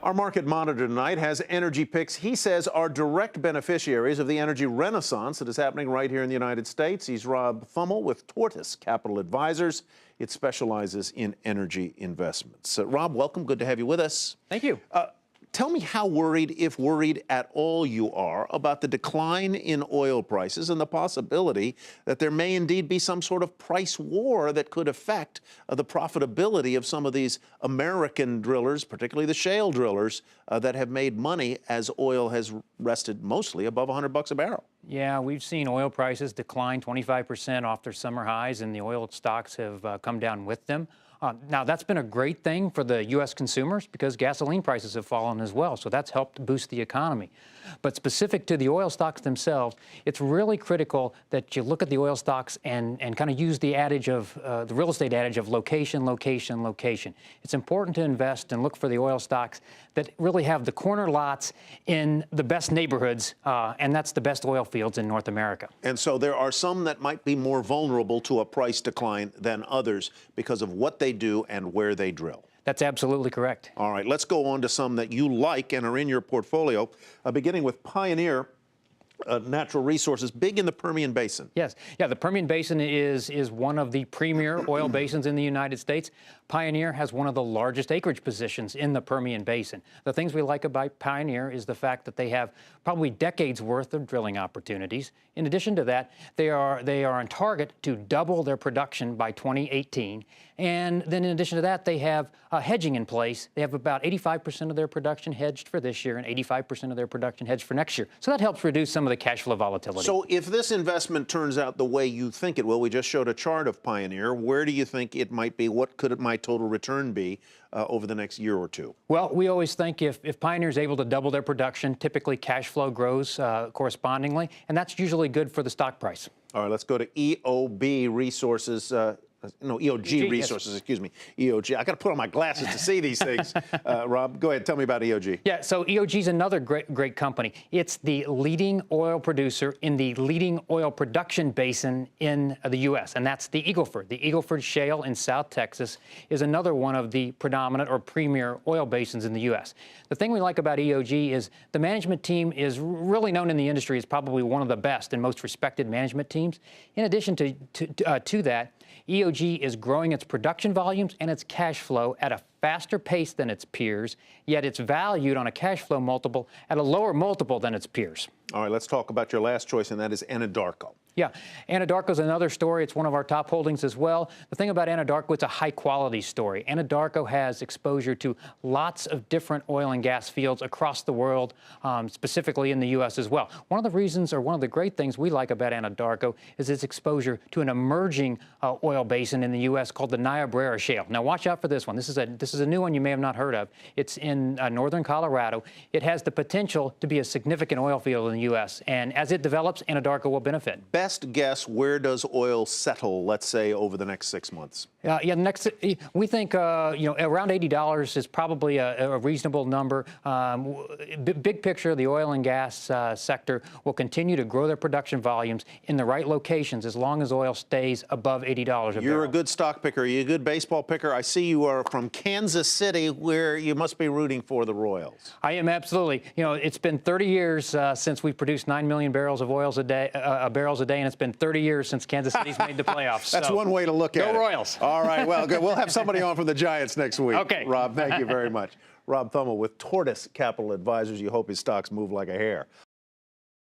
Our market monitor tonight has energy picks he says are direct beneficiaries of the energy renaissance that is happening right here in the United States. He's Rob Thummel with Tortoise Capital Advisors. It specializes in energy investments. Rob, welcome. Good to have you with us. Thank you. Tell me how worried, if worried at all, you are about the decline in oil prices and the possibility that there may indeed be some sort of price war that could affect the profitability of some of these American drillers, particularly the shale drillers, that have made money as oil has rested mostly above $100 a barrel. Yeah, we've seen oil prices decline 25% off their summer highs, and the oil stocks have come down with them. Now, that's been a great thing for the U.S. consumers because gasoline prices have fallen as well, so that's helped boost the economy. But specific to the oil stocks themselves, it's really critical that you look at the oil stocks and kind of use the adage of, the real estate adage of location, location, location. It's important to invest and look for the oil stocks that really have the corner lots in the best neighborhoods, and that's the best oil fields in North America. And so there are some that might be more vulnerable to a price decline than others because of what they do and where they drill. That's absolutely correct. All right, let's go on to some that you like and are in your portfolio, beginning with Pioneer Natural Resources, big in the Permian Basin. Yes. Yeah, the Permian Basin is one of the premier oil basins in the United States. Pioneer has one of the largest acreage positions in the Permian Basin. The things we like about Pioneer is the fact that they have probably decades worth of drilling opportunities. In addition to that, they are on target to double their production by 2018. And then in addition to that, they have hedging in place. They have about 85% of their production hedged for this year and 85% of their production hedged for next year. So that helps reduce some of the cash flow volatility. So if this investment turns out the way you think it will, we just showed a chart of Pioneer, where do you think it might be? What could my total return be over the next year or two? Well, we always think if Pioneer is able to double their production, typically cash flow grows correspondingly, and that's usually good for the stock price. All right, let's go to EOB Resources. No, EOG Resources, yes. Excuse me, EOG. I got to put on my glasses to see these things. Rob, go ahead, tell me about EOG. Yeah, so EOG is another great company. It's the leading oil producer in the leading oil production basin in the U.S., and that's the Eagle Ford. The Eagle Ford Shale in South Texas is another one of the predominant or premier oil basins in the U.S. The thing we like about EOG is the management team is really known in the industry as probably one of the best and most respected management teams. In addition to that, EOG is growing its production volumes and its cash flow at a faster pace than its peers, yet it's valued on a cash flow multiple at a lower multiple than its peers. All right, let's talk about your last choice, and that is Anadarko. Yeah, Anadarko is another story. It's one of our top holdings as well. The thing about Anadarko, it's a high-quality story. Anadarko has exposure to lots of different oil and gas fields across the world, specifically in the U.S. as well. One of the reasons, or one of the great things we like about Anadarko is its exposure to an emerging oil basin in the U.S. called the Niobrara Shale. Now, watch out for this one. This is a new one you may have not heard of. It's in northern Colorado. It has the potential to be a significant oil field in the U.S., and as it develops, Anadarko will benefit. Best guess, where does oil settle, let's say, over the next 6 months? We think around $80 is probably a reasonable number. Big picture, the oil and gas sector will continue to grow their production volumes in the right locations as long as oil stays above $80 a barrel. You're a good stock picker. Are you a good baseball picker? I see you are from Kansas City, where you must be rooting for the Royals. I am, absolutely. You know, it's been 30 years since we've produced 9 million barrels of oil a day, and it's been 30 years since Kansas City's made the playoffs. That's one way to look at it. Go Royals. All right, well, good. We'll have somebody on from the Giants next week. Okay. Rob, thank you very much. Rob Thummel with Tortoise Capital Advisors. You hope his stocks move like a hare.